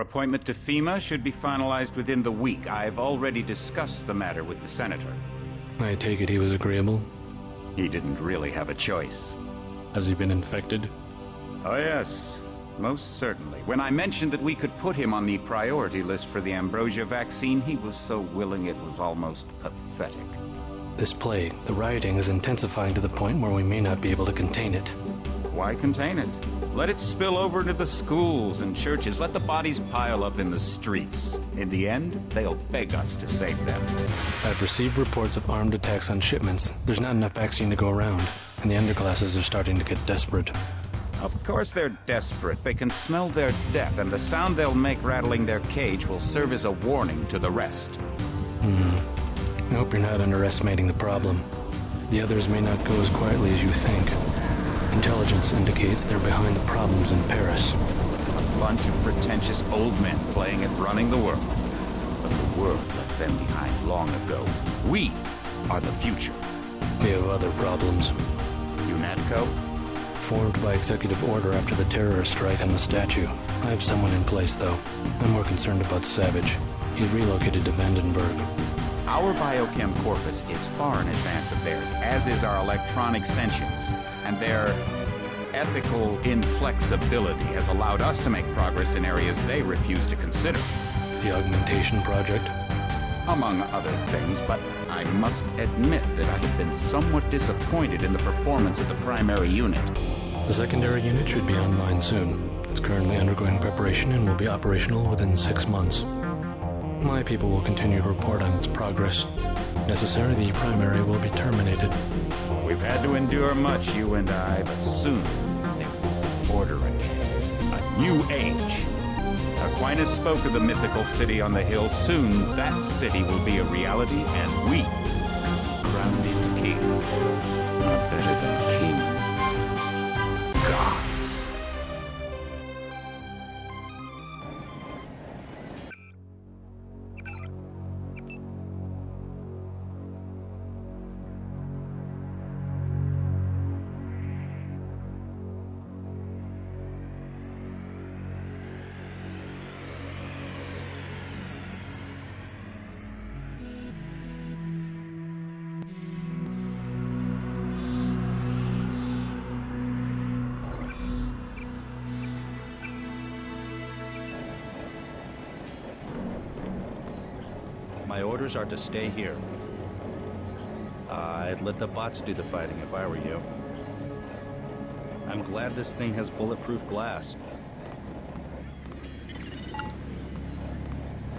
appointment to FEMA should be finalized within the week. I've already discussed the matter with the Senator. I take it he was agreeable? He didn't really have a choice. Has he been infected? Oh yes, most certainly. When I mentioned that we could put him on the priority list for the ambrosia vaccine, he was so willing it was almost pathetic. This plague, the rioting is intensifying to the point where we may not be able to contain it. Why contain it? Let it spill over into the schools and churches. Let the bodies pile up in the streets. In the end, they'll beg us to save them. I've received reports of armed attacks on shipments. There's not enough vaccine to go around, and the underclasses are starting to get desperate. Of course they're desperate. They can smell their death, and the sound they'll make rattling their cage will serve as a warning to the rest. I hope you're not underestimating the problem. The others may not go as quietly as you think. Intelligence indicates they're behind the problems in Paris. A bunch of pretentious old men playing at running the world. But the world left them behind long ago. We are the future. We have other problems. UNATCO? Formed by executive order after the terrorist strike on the statue. I have someone in place, though. I'm more concerned about Savage. He's relocated to Vandenberg. Our biochem corpus is far in advance of theirs, as is our electronic sentience, and their ethical inflexibility has allowed us to make progress in areas they refuse to consider. The augmentation project? Among other things, but I must admit that I have been somewhat disappointed in the performance of the primary unit. The secondary unit should be online soon. It's currently undergoing preparation and will be operational within 6 months. My people will continue to report on its progress. If necessary, the primary will be terminated. We've had to endure much, you and I, but soon there will be order again. A new age. Aquinas spoke of the mythical city on the hill. Soon, that city will be a reality, and we crown its king. Not better than kings. Gods. My orders are to stay here. I'd let the bots do the fighting if I were you. I'm glad this thing has bulletproof glass.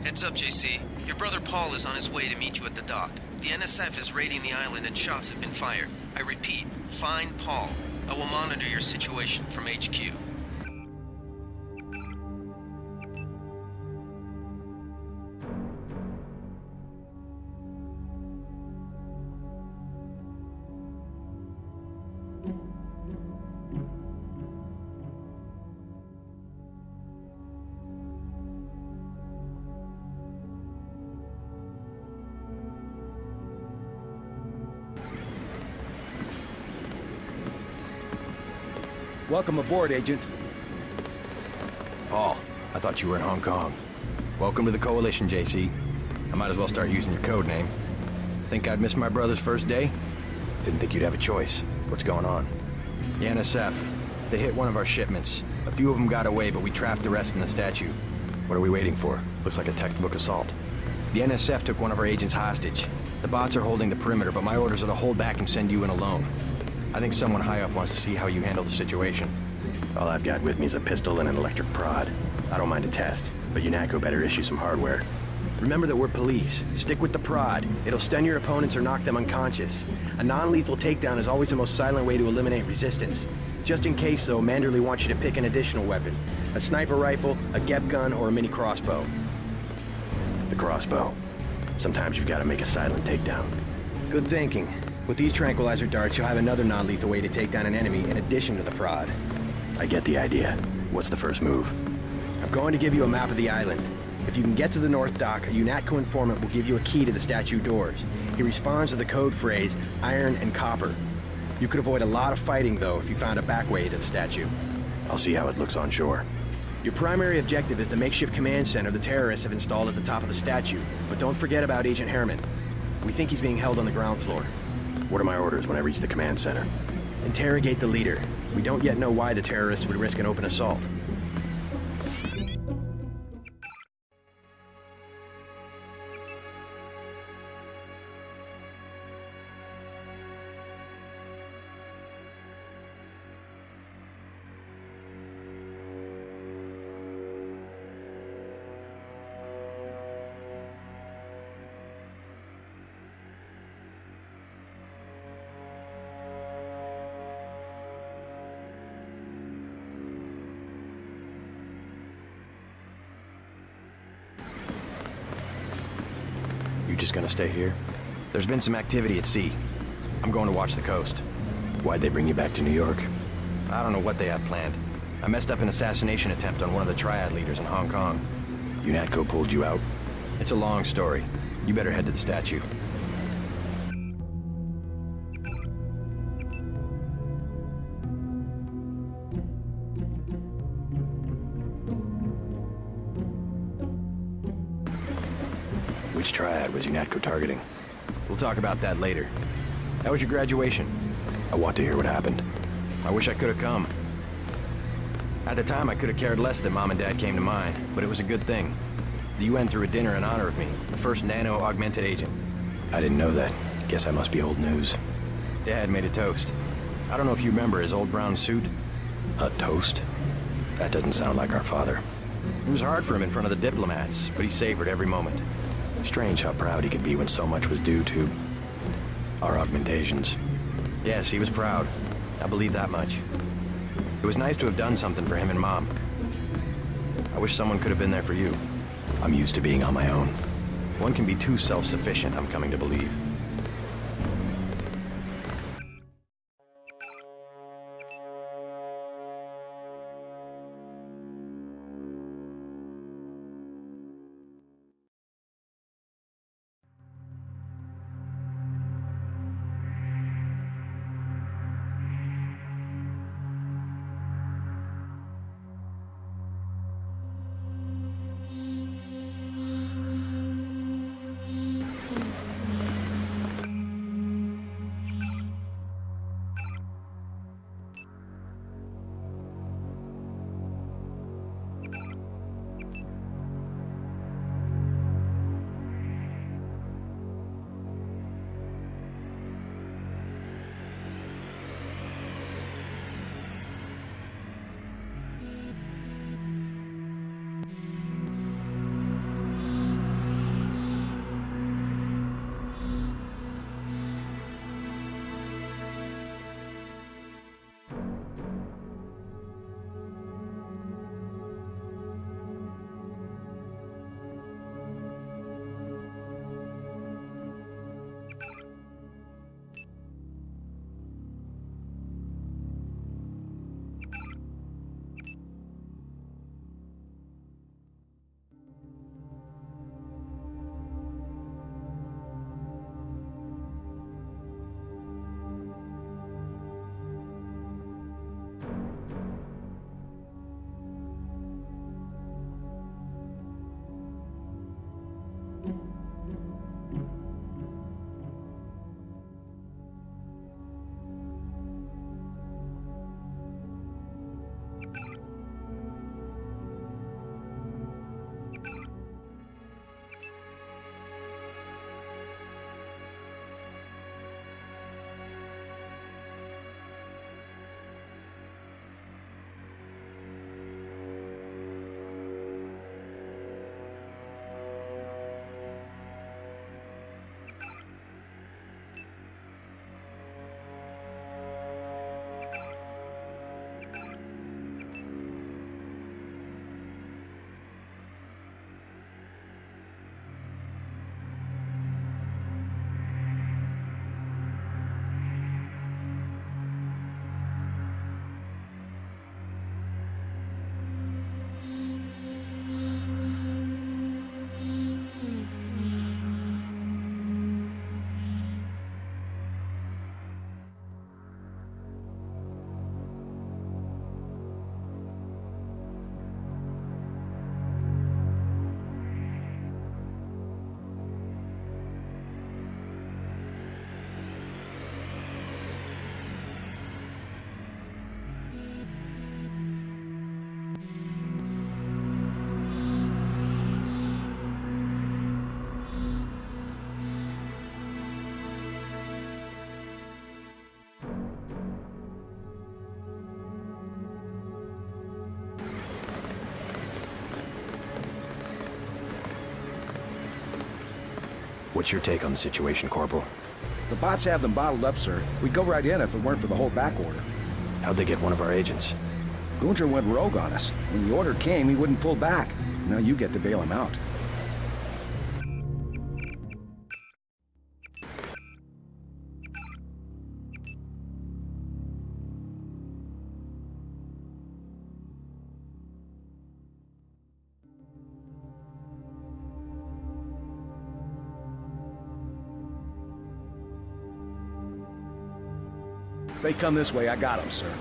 Heads up, JC. Your brother Paul is on his way to meet you at the dock. The NSF is raiding the island and shots have been fired. I repeat, find Paul. I will monitor your situation from HQ. Welcome aboard, Agent. Paul, I thought you were in Hong Kong. Welcome to the Coalition, JC. I might as well start using your code name. Think I'd miss my brother's first day? Didn't think you'd have a choice. What's going on? The NSF. They hit one of our shipments. A few of them got away, but we trapped the rest in the statue. What are we waiting for? Looks like a textbook assault. The NSF took one of our agents hostage. The bots are holding the perimeter, but my orders are to hold back and send you in alone. I think someone high up wants to see how you handle the situation. All I've got with me is a pistol and an electric prod. I don't mind a test, but UNATCO better issue some hardware. Remember that we're police. Stick with the prod. It'll stun your opponents or knock them unconscious. A non-lethal takedown is always the most silent way to eliminate resistance. Just in case, though, Manderley wants you to pick an additional weapon. A sniper rifle, a GEP gun, or a mini crossbow. The crossbow. Sometimes you've got to make a silent takedown. Good thinking. With these tranquilizer darts, you'll have another non-lethal way to take down an enemy in addition to the prod. I get the idea. What's the first move? I'm going to give you a map of the island. If you can get to the North Dock, a UNATCO informant will give you a key to the statue doors. He responds to the code phrase, iron and copper. You could avoid a lot of fighting, though, if you found a back way to the statue. I'll see how it looks on shore. Your primary objective is the makeshift command center the terrorists have installed at the top of the statue. But don't forget about Agent Harriman. We think he's being held on the ground floor. What are my orders when I reach the command center? Interrogate the leader. We don't yet know why the terrorists would risk an open assault. You just gonna stay here? There's been some activity at sea. I'm going to watch the coast. Why'd they bring you back to New York? I don't know what they have planned. I messed up an assassination attempt on one of the Triad leaders in Hong Kong. UNATCO pulled you out? It's a long story. You better head to the statue. Which Triad was UNATCO targeting? We'll talk about that later. How was your graduation? I want to hear what happened. I wish I could have come. At the time, I could have cared less that Mom and Dad came to mine, but it was a good thing. The UN threw a dinner in honor of me, the first nano-augmented agent. I didn't know that. Guess I must be old news. Dad made a toast. I don't know if you remember his old brown suit. A toast? That doesn't sound like our father. It was hard for him in front of the diplomats, but he savored every moment. Strange how proud he could be when so much was due to our augmentations. Yes, he was proud. I believe that much. It was nice to have done something for him and Mom. I wish someone could have been there for you. I'm used to being on my own. One can be too self-sufficient, I'm coming to believe. What's your take on the situation, Corporal? The bots have them bottled up, sir. We'd go right in if it weren't for the whole back order. How'd they get one of our agents? Gunter went rogue on us. When the order came, he wouldn't pull back. Now you get to bail him out. If they come this way, I got them, sir.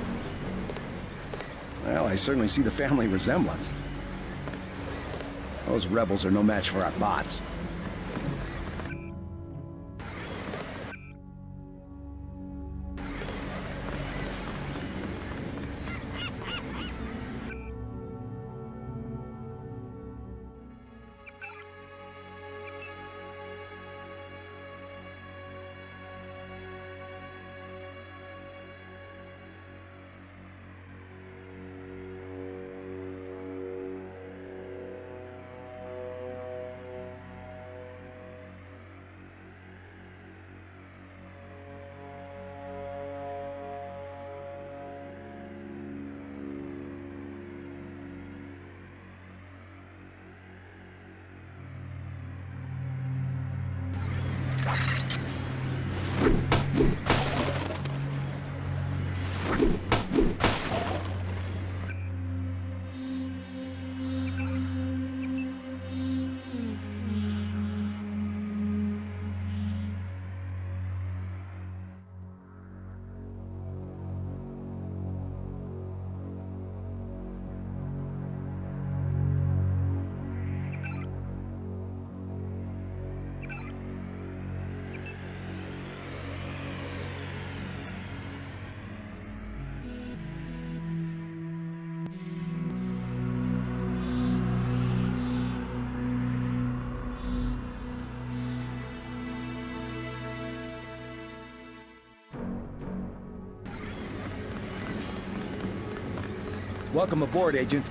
Well, I certainly see the family resemblance. Those rebels are no match for our bots. Welcome aboard, Agent.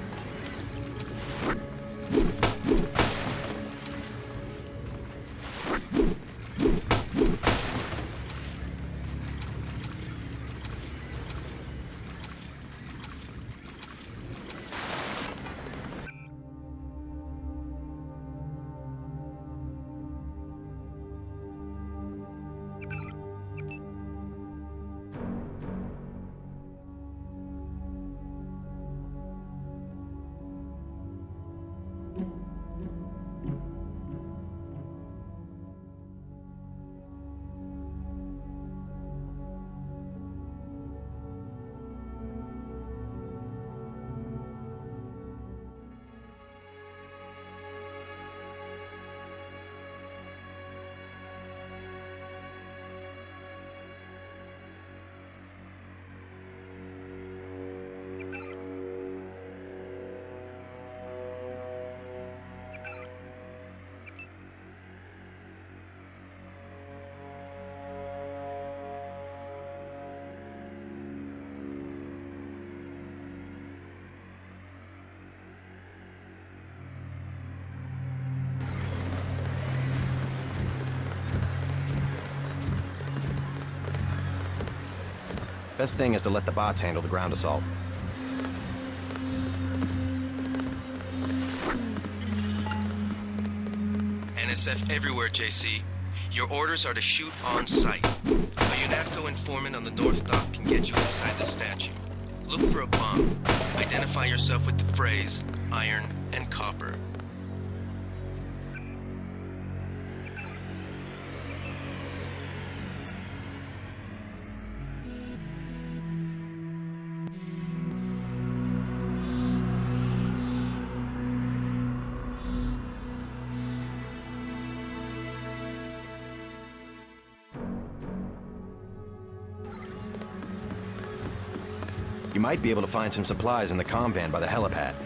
Best thing is to let the bots handle the ground assault. NSF everywhere, JC. Your orders are to shoot on sight. A UNATCO informant on the North Dock can get you inside the statue. Look for a bomb. Identify yourself with the phrase, iron and copper. You might be able to find some supplies in the comm van by the helipad.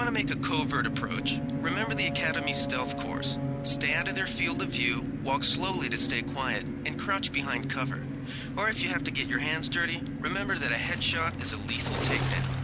want to make a covert approach, remember the Academy's stealth course. Stay out of their field of view, walk slowly to stay quiet, and crouch behind cover. Or if you have to get your hands dirty, remember that a headshot is a lethal takedown.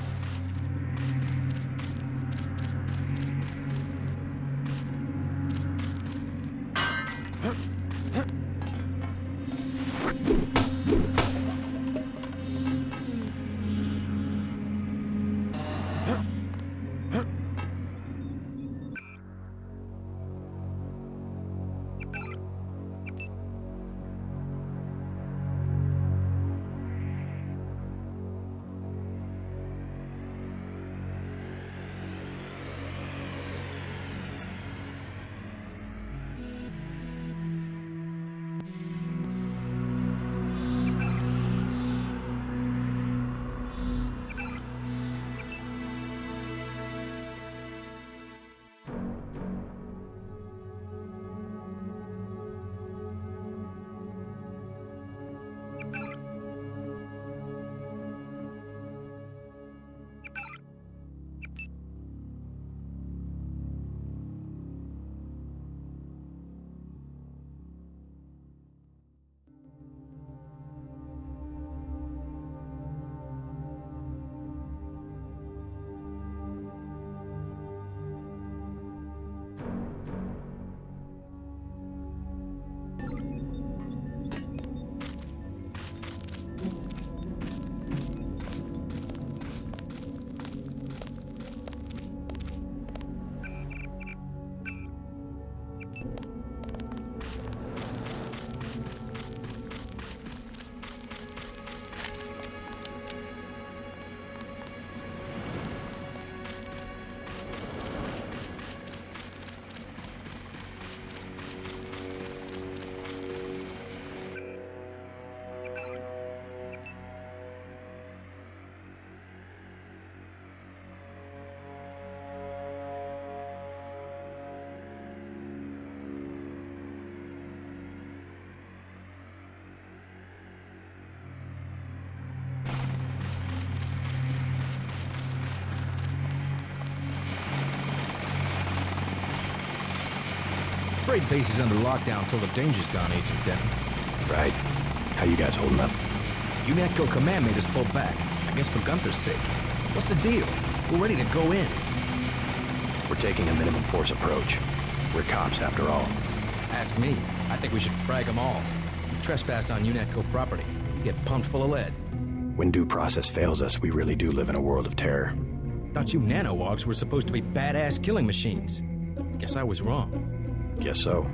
Freight base is under lockdown till the danger's gone, Agent Denton. Right. How you guys holding up? UNATCO Command made us pull back. I guess for Gunther's sake. What's the deal? We're ready to go in. We're taking a minimum force approach. We're cops, after all. Ask me. I think we should frag them all. You trespass on UNATCO property. You get pumped full of lead. When due process fails us, we really do live in a world of terror. Thought you nanowogs were supposed to be badass killing machines. Guess I was wrong. Guess so.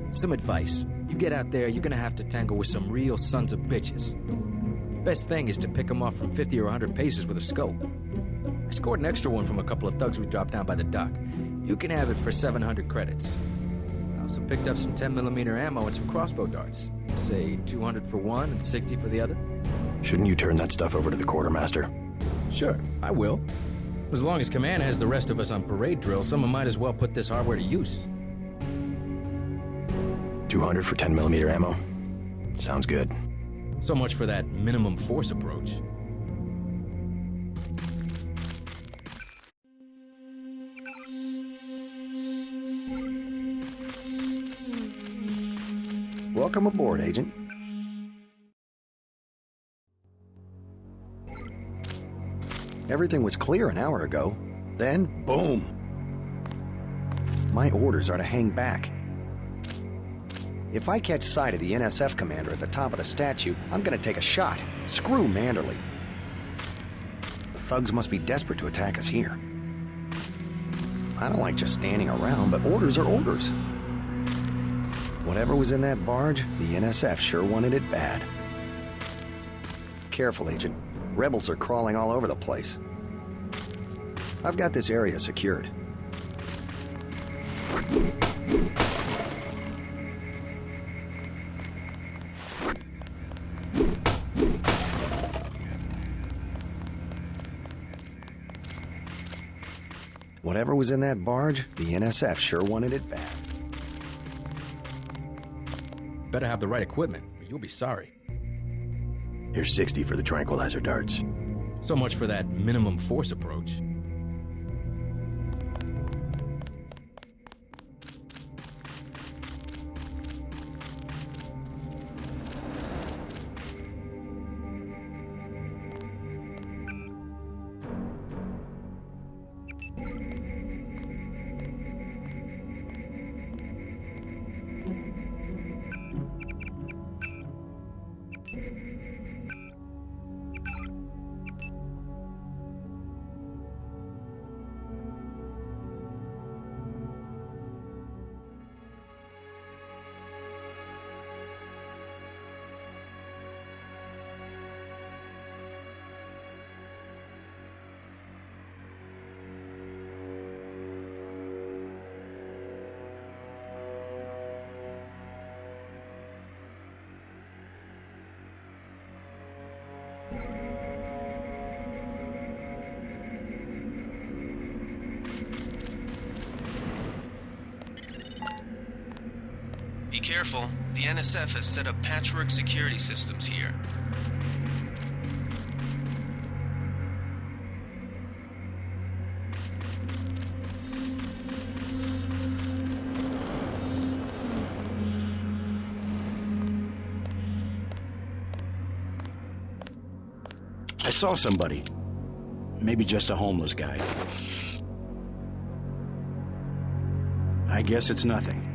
Some advice. You get out there, you're gonna have to tangle with some real sons of bitches. Best thing is to pick them off from 50 or 100 paces with a scope. I scored an extra one from a couple of thugs we dropped down by the dock. You can have it for 700 credits. I also picked up some 10mm ammo and some crossbow darts. Say 200 for one and 60 for the other. Shouldn't you turn that stuff over to the quartermaster? Sure, I will. As long as Command has the rest of us on parade drill, someone might as well put this hardware to use. 200 for 10mm ammo? Sounds good. So much for that minimum force approach. Welcome aboard, Agent. Everything was clear an hour ago. Then, boom! My orders are to hang back. If I catch sight of the NSF commander at the top of the statue, I'm gonna take a shot. Screw Manderley. The thugs must be desperate to attack us here. I don't like just standing around, but orders are orders. Whatever was in that barge, the NSF sure wanted it bad. Careful, Agent. Rebels are crawling all over the place. I've got this area secured. Whatever was in that barge, the NSF sure wanted it bad. Better have the right equipment, or you'll be sorry. Here's 60 for the tranquilizer darts. So much for that minimum force approach. Be careful. The NSF has set up patchwork security systems here. I saw somebody. Maybe just a homeless guy. I guess it's nothing.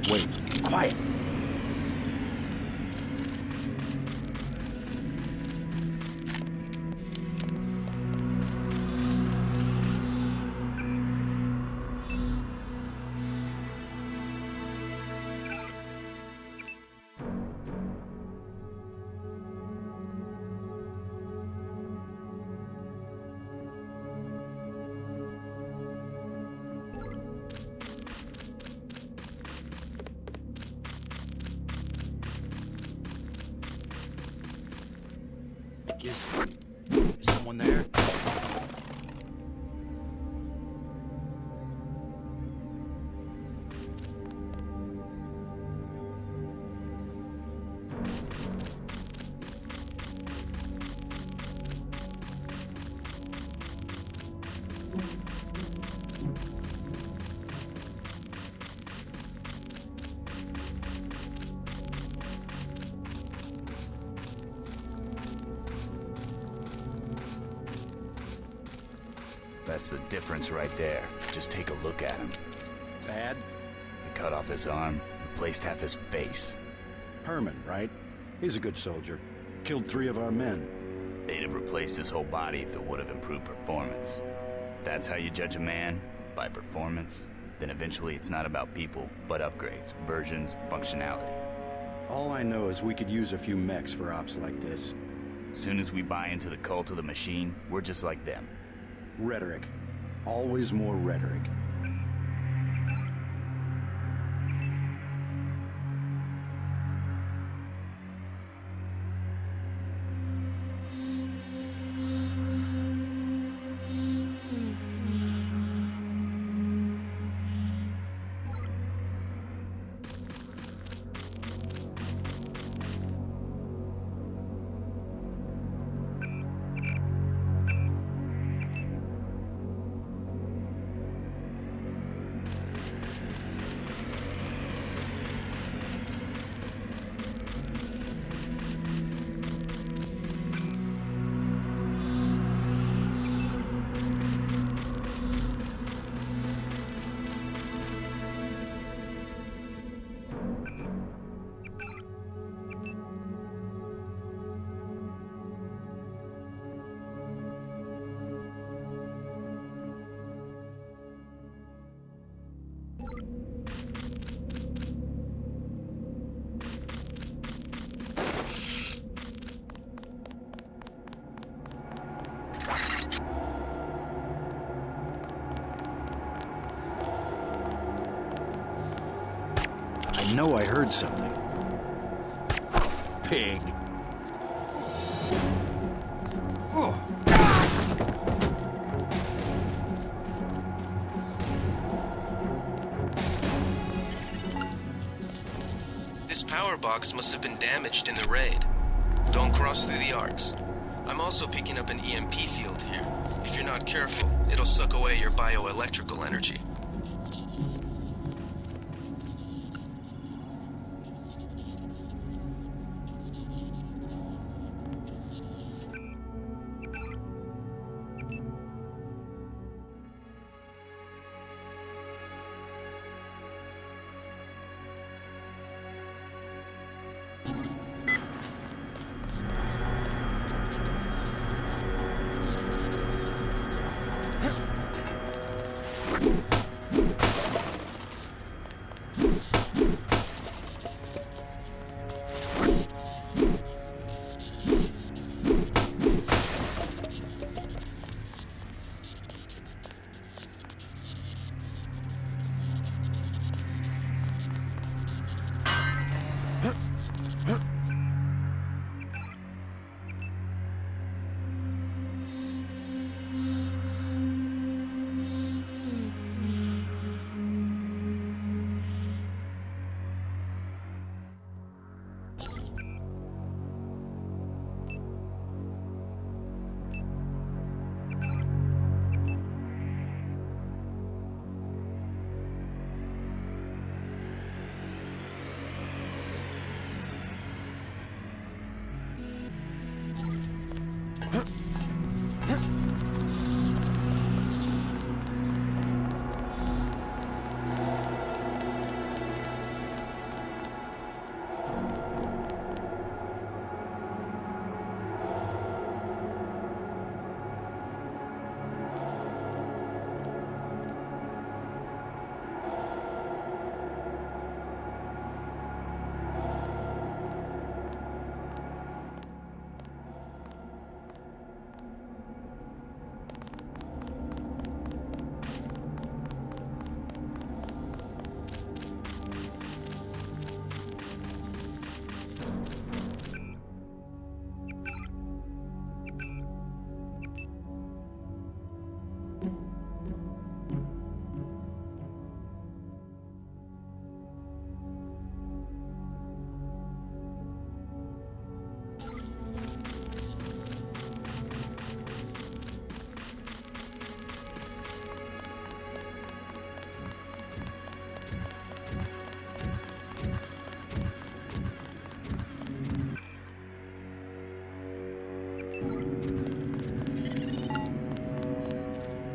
Wait, quiet. Is someone there? That's the difference right there. Just take a look at him. Bad? We cut off his arm, replaced half his face. Herman, right? He's a good soldier. Killed 3 of our men. They'd have replaced his whole body if it would have improved performance. If that's how you judge a man, by performance, then eventually it's not about people, but upgrades, versions, functionality. All I know is we could use a few mechs for ops like this. Soon as we buy into the cult of the machine, we're just like them. Rhetoric. Always more rhetoric. know I heard something. Pig. Oh. This power box must have been damaged in the raid. Don't cross through the arcs. I'm also picking up an EMP field here. If you're not careful, it'll suck away your bioelectrical energy.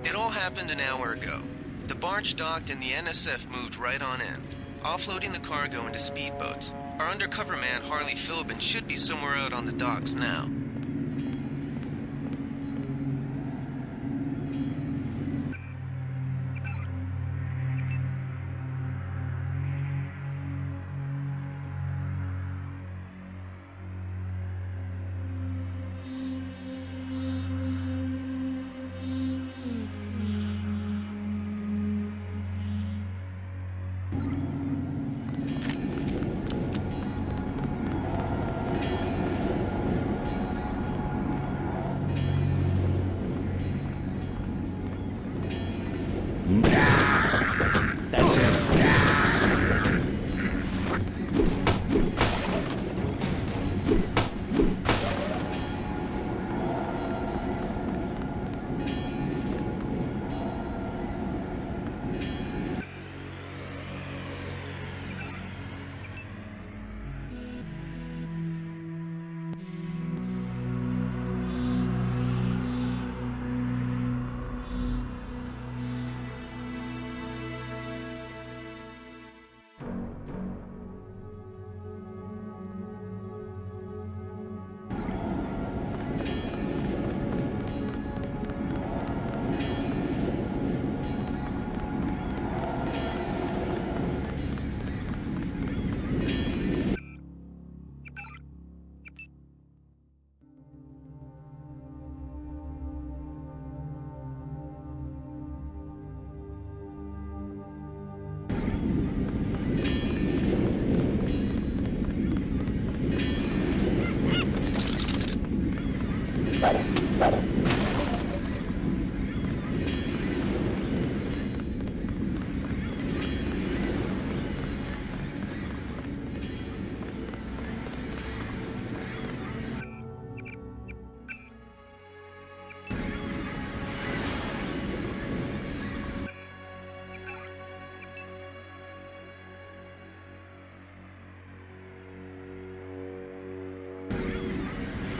It all happened an hour ago. The barge docked and the NSF moved right on in, offloading the cargo into speedboats. Our undercover man, Harley Philbin, should be somewhere out on the docks now.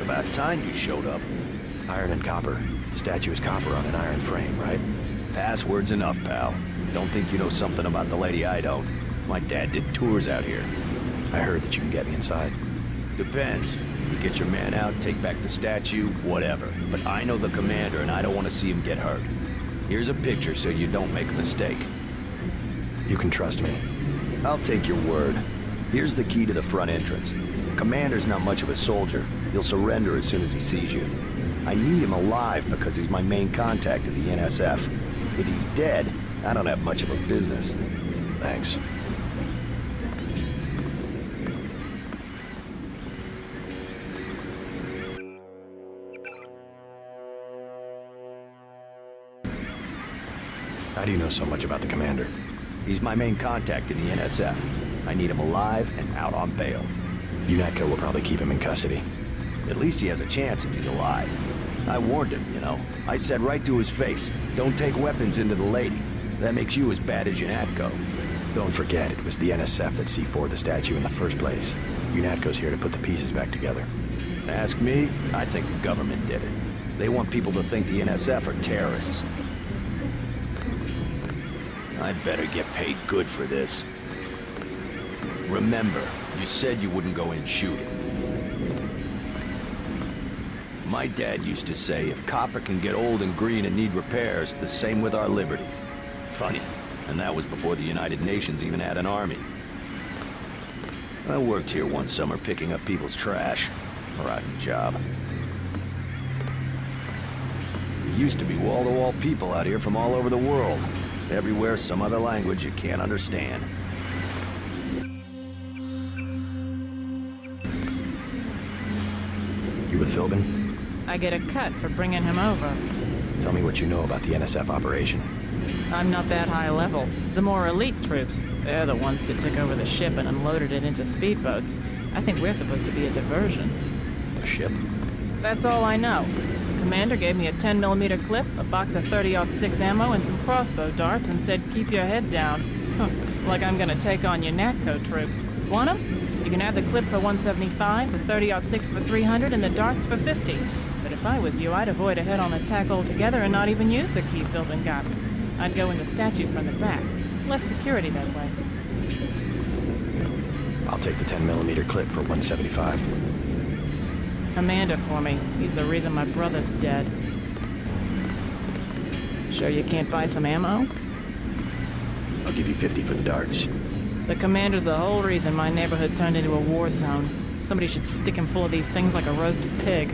About time you showed up. Iron and copper. The statue is copper on an iron frame, right? Password's enough, pal. Don't think you know something about the lady I don't. My dad did tours out here. I heard that you can get me inside. Depends. You get your man out, take back the statue, whatever. But I know the commander and I don't want to see him get hurt. Here's a picture so you don't make a mistake. You can trust me. I'll take your word. Here's the key to the front entrance. Commander's not much of a soldier. He'll surrender as soon as he sees you. I need him alive because he's my main contact at the NSF. If he's dead, I don't have much of a business. Thanks. How do you know so much about the commander? He's my main contact in the NSF. I need him alive and out on bail. UNATCO will probably keep him in custody. At least he has a chance if he's alive. I warned him, you know. I said right to his face, don't take weapons into the lady. That makes you as bad as UNATCO. Don't forget, it was the NSF that C4'd the statue in the first place. UNATCO's here to put the pieces back together. Ask me, I think the government did it. They want people to think the NSF are terrorists. I'd better get paid good for this. Remember, you said you wouldn't go in shooting. My dad used to say, if copper can get old and green and need repairs, the same with our liberty. Funny, and that was before the United Nations even had an army. I worked here one summer picking up people's trash. Rotten job. There used to be wall-to-wall people out here from all over the world. Everywhere, some other language you can't understand. You with Philbin? I get a cut for bringing him over. Tell me what you know about the NSF operation. I'm not that high level. The more elite troops, they're the ones that took over the ship and unloaded it into speedboats. I think we're supposed to be a diversion. A ship? That's all I know. The commander gave me a 10mm clip, a box of 30-06 ammo, and some crossbow darts, and said, keep your head down. Like I'm gonna take on UNATCO troops. Want 'em? You can have the clip for 175, the 30-06 for 300, and the darts for 50. But if I was you, I'd avoid a head-on attack altogether and not even use the key Philbin got. I'd go in the statue from the back. Less security that way. I'll take the 10mm clip for 175. Commander for me. He's the reason my brother's dead. Sure you can't buy some ammo? I'll give you 50 for the darts. The commander's the whole reason my neighborhood turned into a war zone. Somebody should stick him full of these things like a roast pig.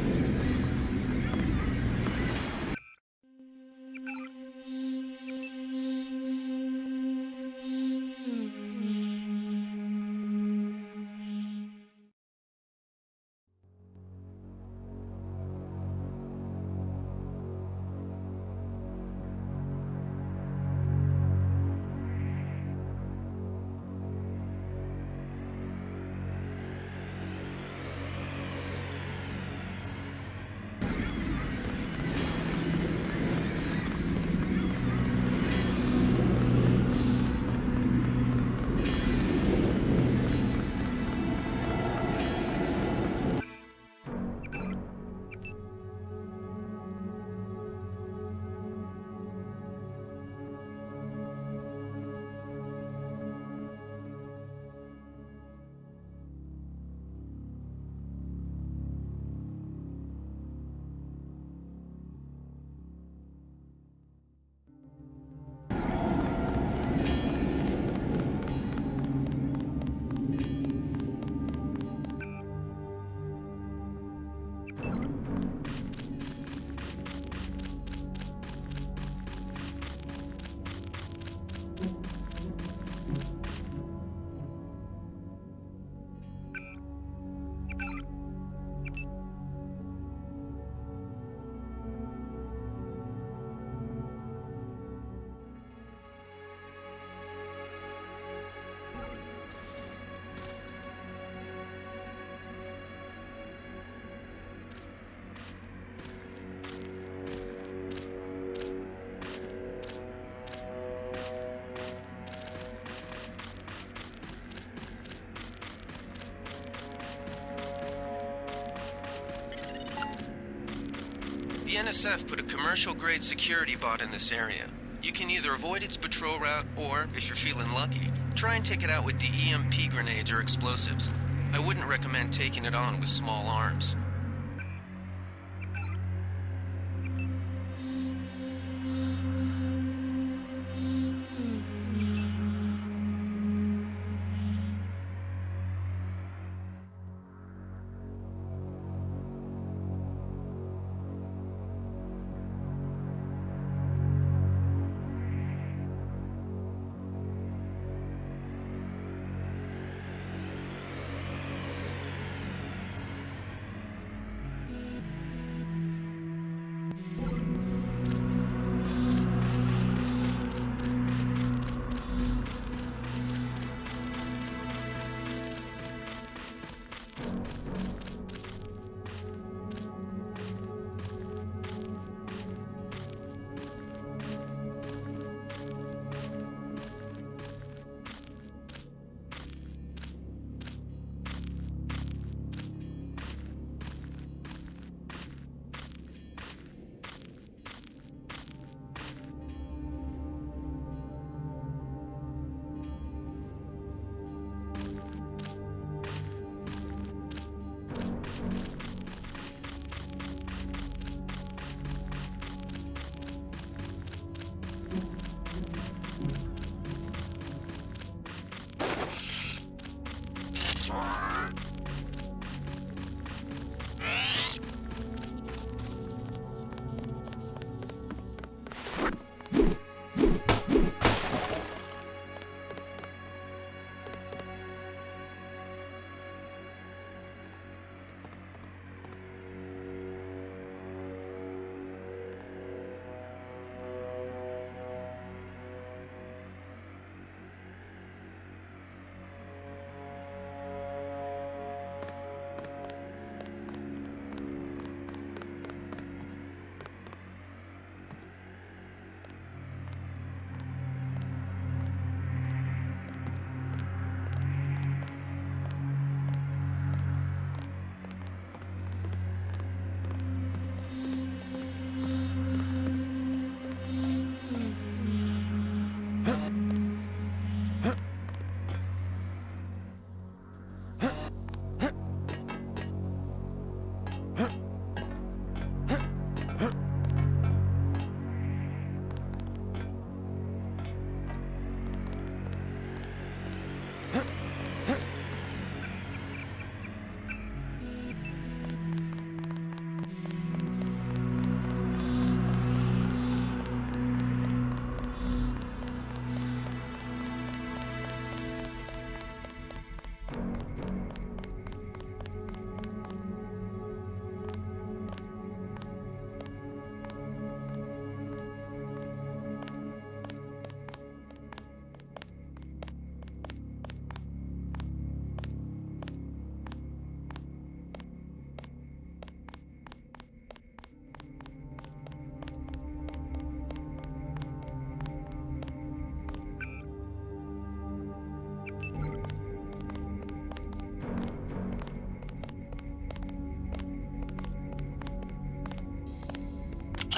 NSF put a commercial-grade security bot in this area. You can either avoid its patrol route, or, if you're feeling lucky, try and take it out with the EMP grenades or explosives. I wouldn't recommend taking it on with small arms.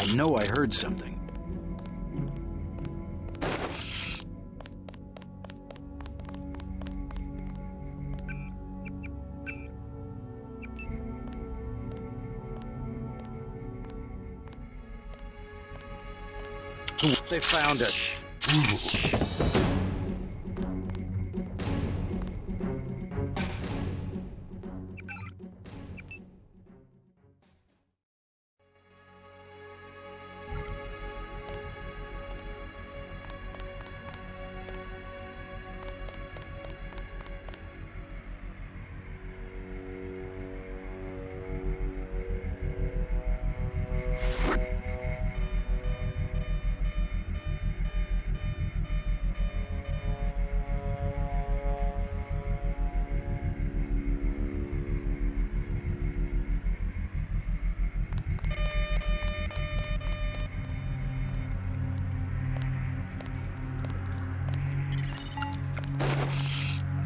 I know I heard something. They found us.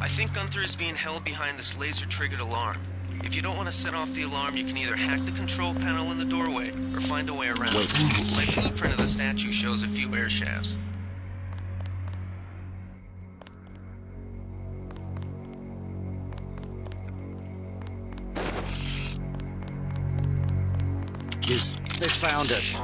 I think Gunther is being held behind this laser-triggered alarm. If you don't want to set off the alarm, you can either hack the control panel in the doorway or find a way around. My blueprint of the statue shows a few air shafts. They found us.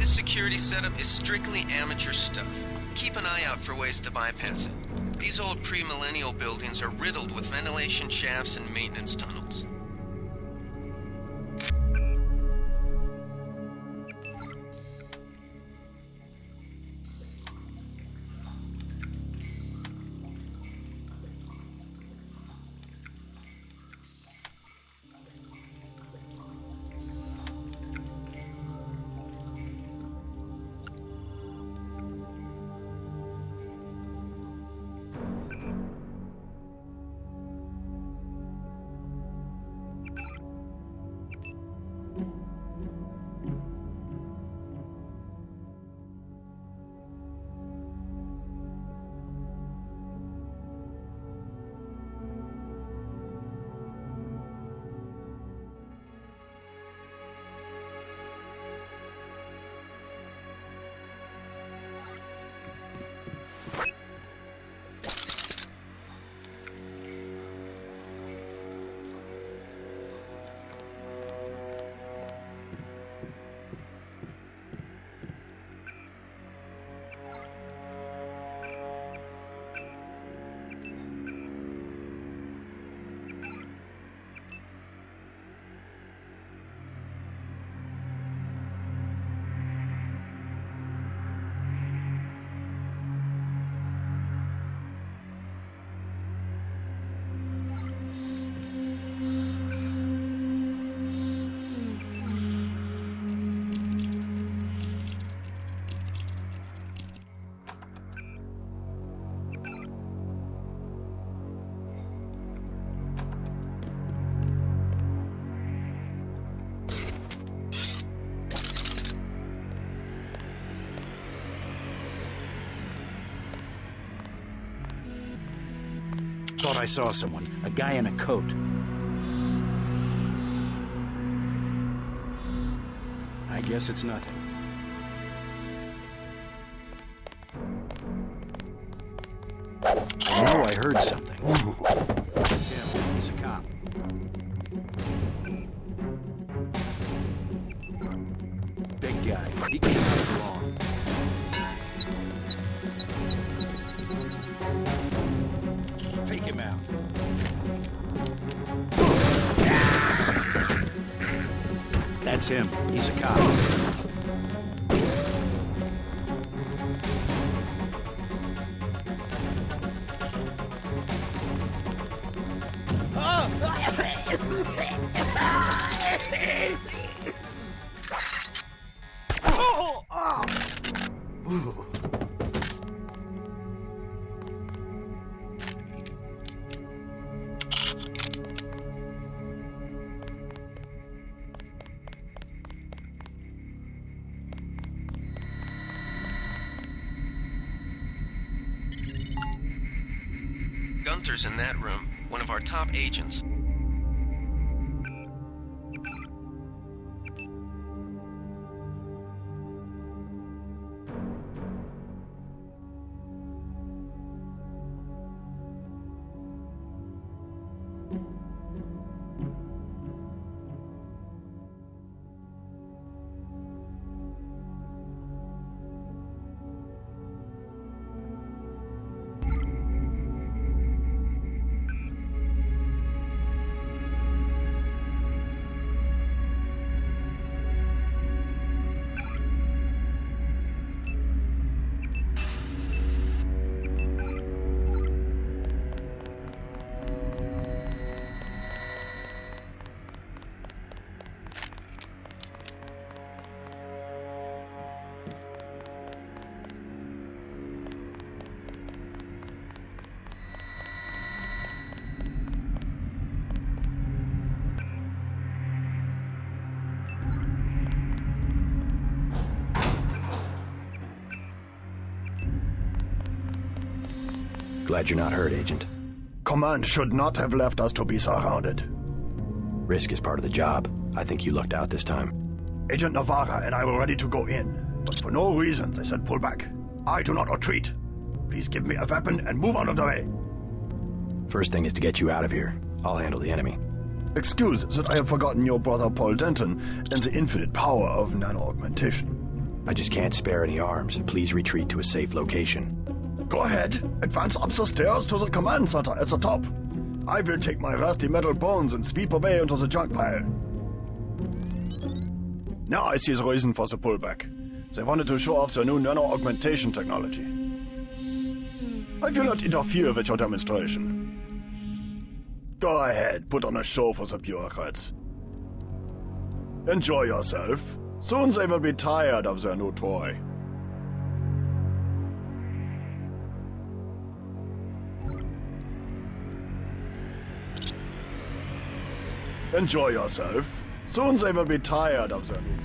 Security setup is strictly amateur stuff. Keep an eye out for ways to bypass it. These old pre-millennial buildings are riddled with ventilation shafts and maintenance tunnels. Thought I saw someone. A guy in a coat. I guess it's nothing. I know I heard something. That's him. He's a cop. Big guy. He can't hide long. Take him out. That's him. He's a cop. Gunther's in that room, one of our top agents. Glad you're not hurt, Agent. Command should not have left us to be surrounded. Risk is part of the job. I think you lucked out this time. Agent Navarra and I were ready to go in, but for no reason they said pull back. I do not retreat. Please give me a weapon and move out of the way. First thing is to get you out of here. I'll handle the enemy. Excuse that I have forgotten your brother Paul Denton and the infinite power of nano-augmentation. I just can't spare any arms. Please retreat to a safe location. Go ahead. Advance up the stairs to the command center at the top. I will take my rusty metal bones and sweep away into the junk pile. Now I see the reason for the pullback. They wanted to show off their new nano-augmentation technology. I will not interfere with your demonstration. Go ahead, put on a show for the bureaucrats. Enjoy yourself. Soon they will be tired of their new toy. Enjoy yourself. Soon they will be tired of their new...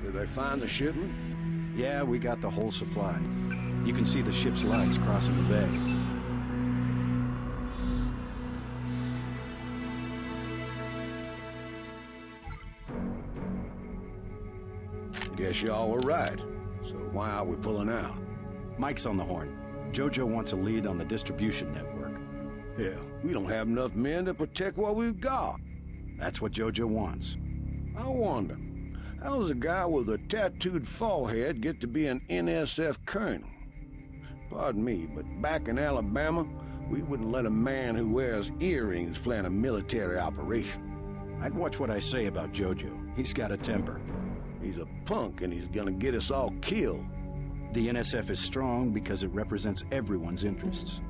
Did they find the shipment? Yeah, we got the whole supply. You can see the ship's lights crossing the bay. Guess y'all were right. So why are we pulling out? Mike's on the horn. Jojo wants a lead on the distribution network. Hell, we don't have enough men to protect what we've got. That's what Jojo wants. I wonder, how does a guy with a tattooed forehead get to be an NSF colonel? Pardon me, but back in Alabama, we wouldn't let a man who wears earrings plan a military operation. I'd watch what I say about Jojo. He's got a temper. He's a punk and he's gonna get us all killed. The NSF is strong because it represents everyone's interests.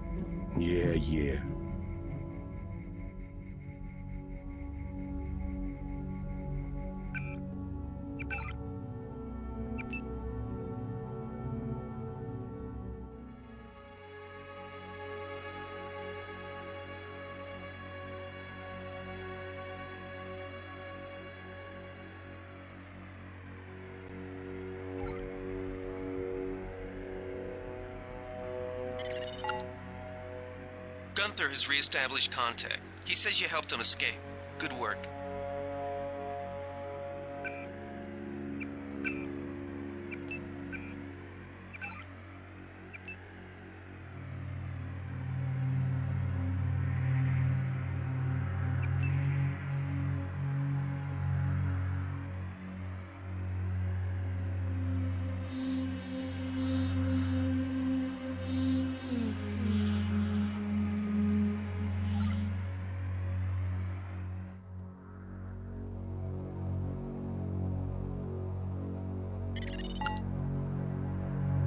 Yeah. Gunther has re-established contact. He says you helped him escape. Good work.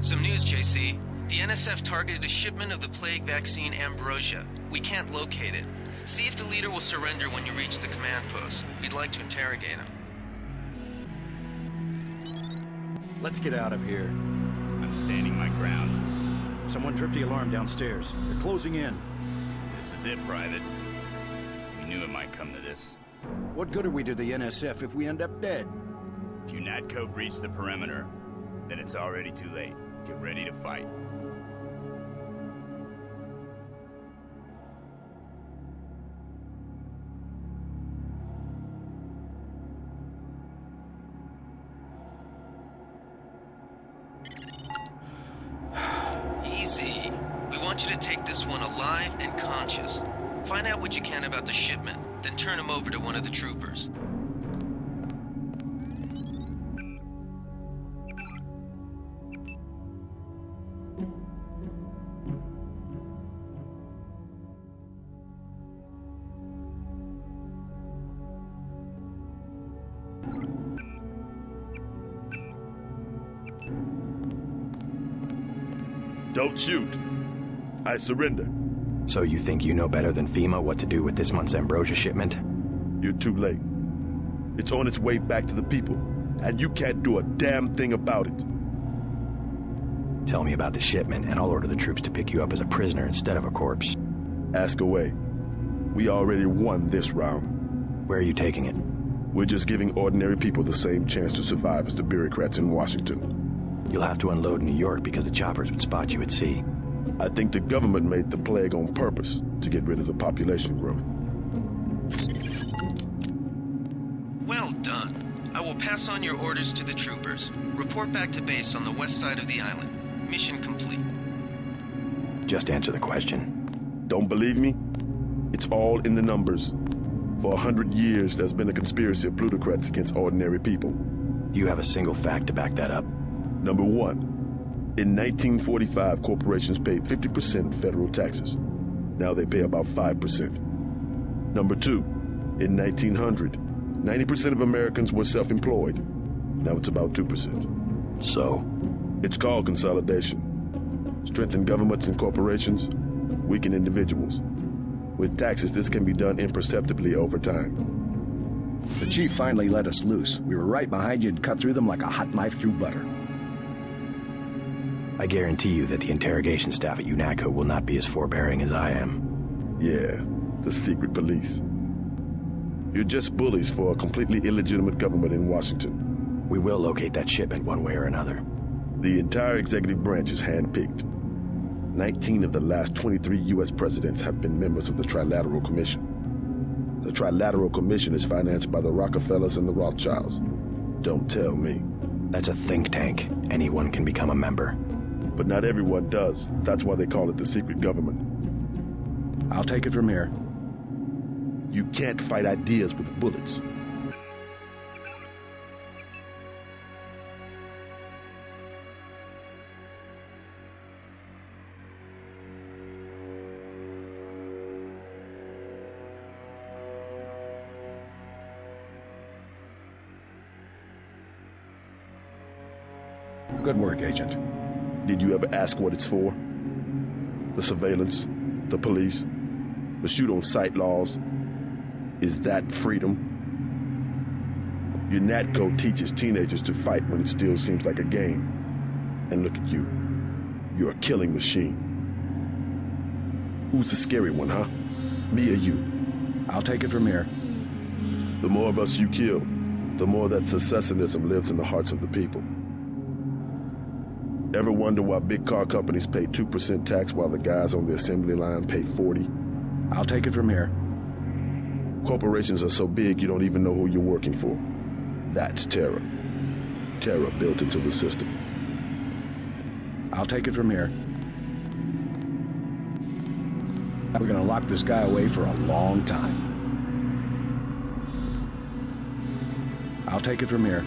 Some news, JC. The NSF targeted a shipment of the plague vaccine Ambrosia. We can't locate it. See if the leader will surrender when you reach the command post. We'd like to interrogate him. Let's get out of here. I'm standing my ground. Someone tripped the alarm downstairs. They're closing in. This is it, Private. We knew it might come to this. What good are we to the NSF if we end up dead? If UNATCO breach the perimeter, then it's already too late. Get ready to fight. Easy. We want you to take this one alive and conscious. Find out what you can about the shipment, then turn him over to one of the troopers. Don't shoot. I surrender. So you think you know better than FEMA what to do with this month's Ambrosia shipment? You're too late. It's on its way back to the people, and you can't do a damn thing about it. Tell me about the shipment, and I'll order the troops to pick you up as a prisoner instead of a corpse. Ask away. We already won this round. Where are you taking it? We're just giving ordinary people the same chance to survive as the bureaucrats in Washington. You'll have to unload in New York because the choppers would spot you at sea. I think the government made the plague on purpose to get rid of the population growth. Well done. I will pass on your orders to the troopers. Report back to base on the west side of the island. Mission complete. Just answer the question. Don't believe me? It's all in the numbers. For 100 years, there's been a conspiracy of plutocrats against ordinary people. Do you have a single fact to back that up? Number one, in 1945, corporations paid 50% federal taxes. Now they pay about 5%. Number two, in 1900, 90% of Americans were self-employed. Now it's about 2%. So? It's called consolidation. Strengthen governments and corporations, weaken individuals. With taxes, this can be done imperceptibly over time. The chief finally let us loose. We were right behind you and cut through them like a hot knife through butter. I guarantee you that the interrogation staff at UNATCO will not be as forbearing as I am. Yeah, the secret police. You're just bullies for a completely illegitimate government in Washington. We will locate that shipment one way or another. The entire executive branch is handpicked. 19 of the last 23 U.S. presidents have been members of the Trilateral Commission. The Trilateral Commission is financed by the Rockefellers and the Rothschilds. Don't tell me. That's a think tank. Anyone can become a member. But not everyone does. That's why they call it the secret government. I'll take it from here. You can't fight ideas with bullets. Good work, Agent. Did you ever ask what it's for? The surveillance, the police, the shoot-on-sight laws. Is that freedom? UNATCO teaches teenagers to fight when it still seems like a game. And look at you. You're a killing machine. Who's the scary one, huh? Me or you? I'll take it from here. The more of us you kill, the more that secessionism lives in the hearts of the people. Ever wonder why big car companies pay 2% tax while the guys on the assembly line pay 40? I'll take it from here. Corporations are so big you don't even know who you're working for. That's terror. Terror built into the system. I'll take it from here. We're gonna lock this guy away for a long time. I'll take it from here.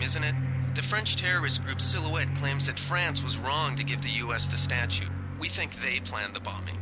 game, isn't it? The French terrorist group Silhouette claims that France was wrong to give the U.S. the statue. We think they planned the bombing.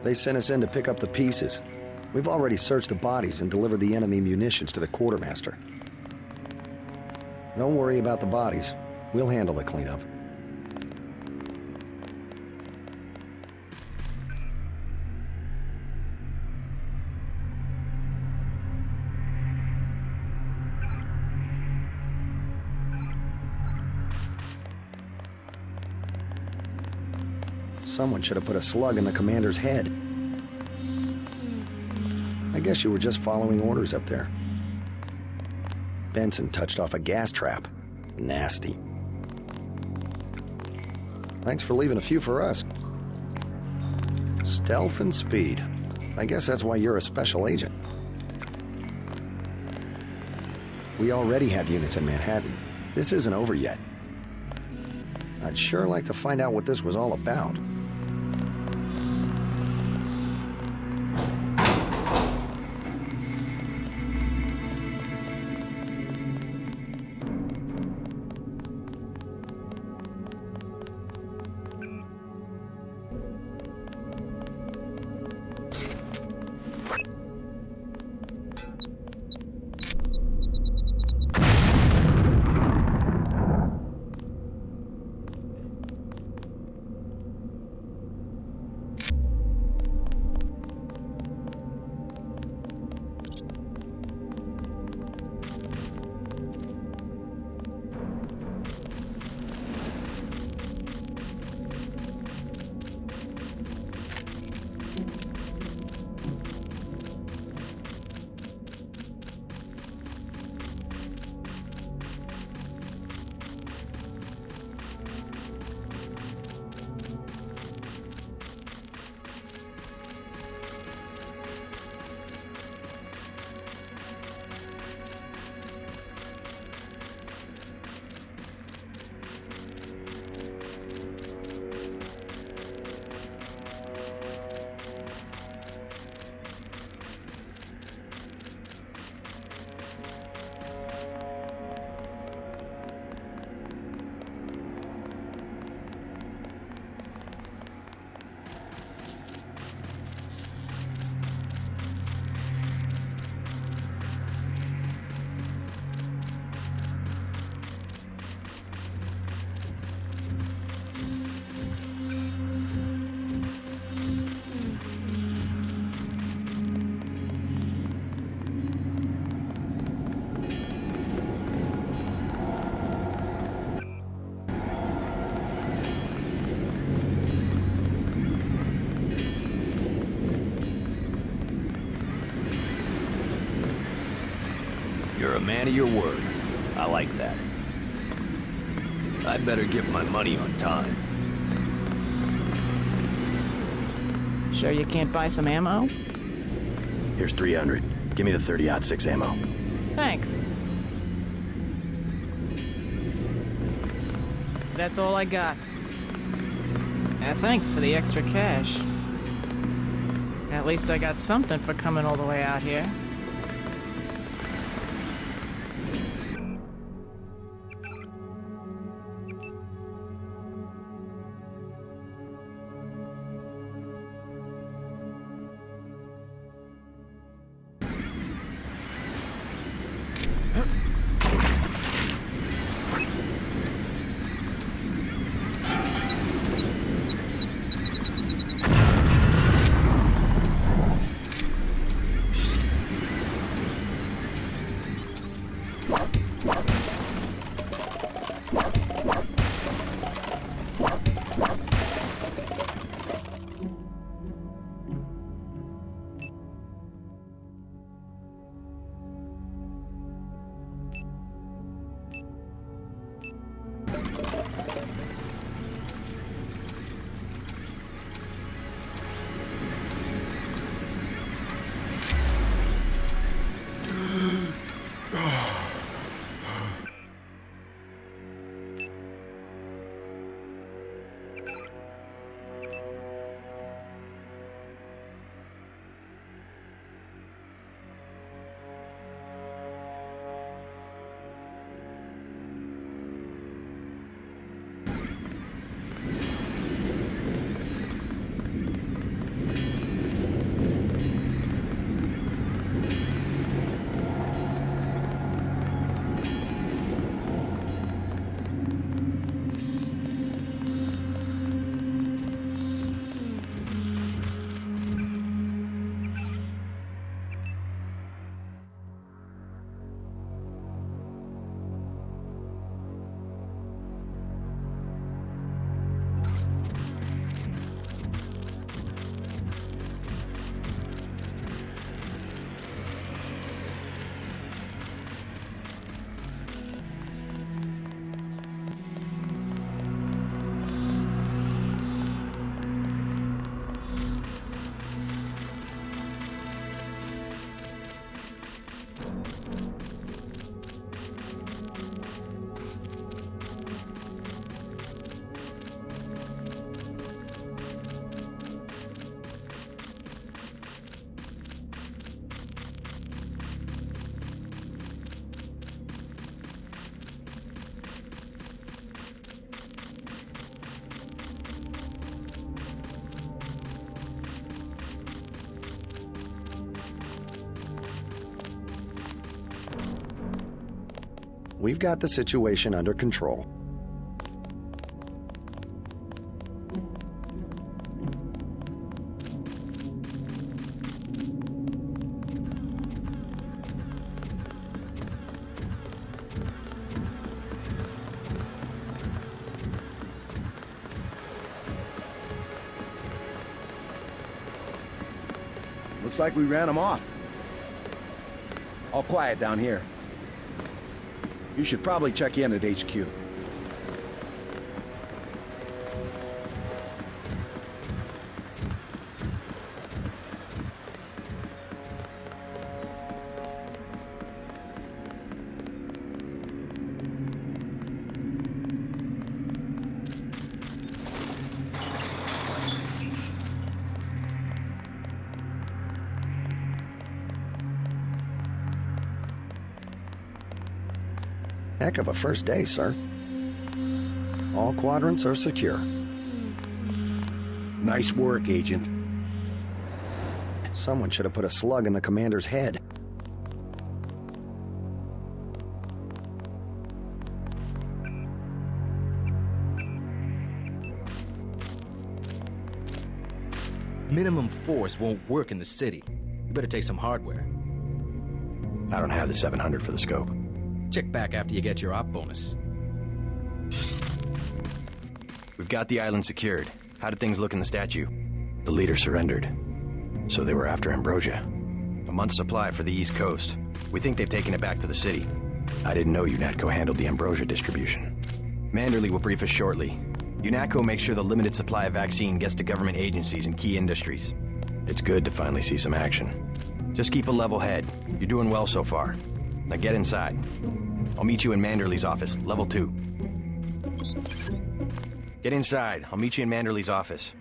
They sent us in to pick up the pieces. We've already searched the bodies and delivered the enemy munitions to the quartermaster. Don't worry about the bodies. We'll handle the cleanup. Someone should have put a slug in the commander's head. I guess you were just following orders up there. Benson touched off a gas trap. Nasty. Thanks for leaving a few for us. Stealth and speed. I guess that's why you're a special agent. We already have units in Manhattan. This isn't over yet. I'd sure like to find out what this was all about. man of your word. I like that. I'd better get my money on time. Sure you can't buy some ammo? Here's 300. Give me the 30-06 ammo. Thanks. That's all I got. Thanks for the extra cash. At least I got something for coming all the way out here. We've got the situation under control. Looks like we ran them off. All quiet down here. You should probably check in at HQ. Heck of a first day, sir. All quadrants are secure. Nice work, Agent. Someone should have put a slug in the commander's head. Minimum force won't work in the city. You better take some hardware. I don't have the 700 for the scope. Check back after you get your op bonus. We've got the island secured. How did things look in the statue? The leader surrendered. So they were after Ambrosia. A month's supply for the East Coast. We think they've taken it back to the city. I didn't know UNATCO handled the ambrosia distribution. Manderley will brief us shortly. UNATCO makes sure the limited supply of vaccine gets to government agencies and key industries. It's good to finally see some action. Just keep a level head. You're doing well so far. Now get inside. I'll meet you in Manderley's office, level 2. Get inside. I'll meet you in Manderley's office.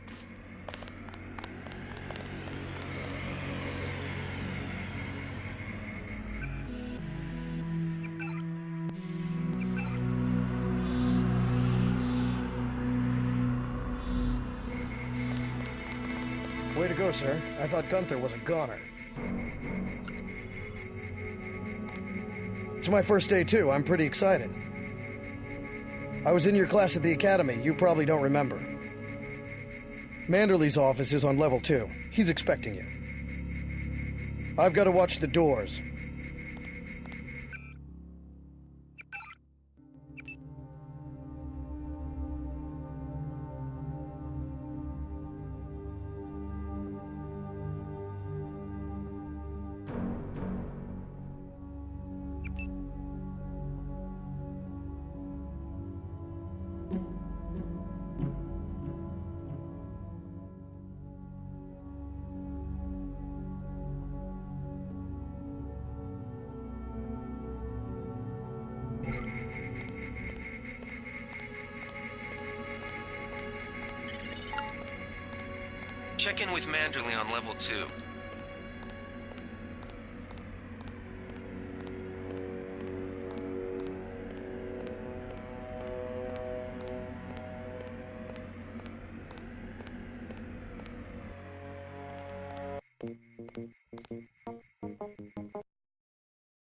Way to go, sir. I thought Gunther was a goner. It's my first day, too. I'm pretty excited. I was in your class at the academy. You probably don't remember. Manderley's office is on level 2. He's expecting you. I've got to watch the doors. Check in with Manderley on level 2.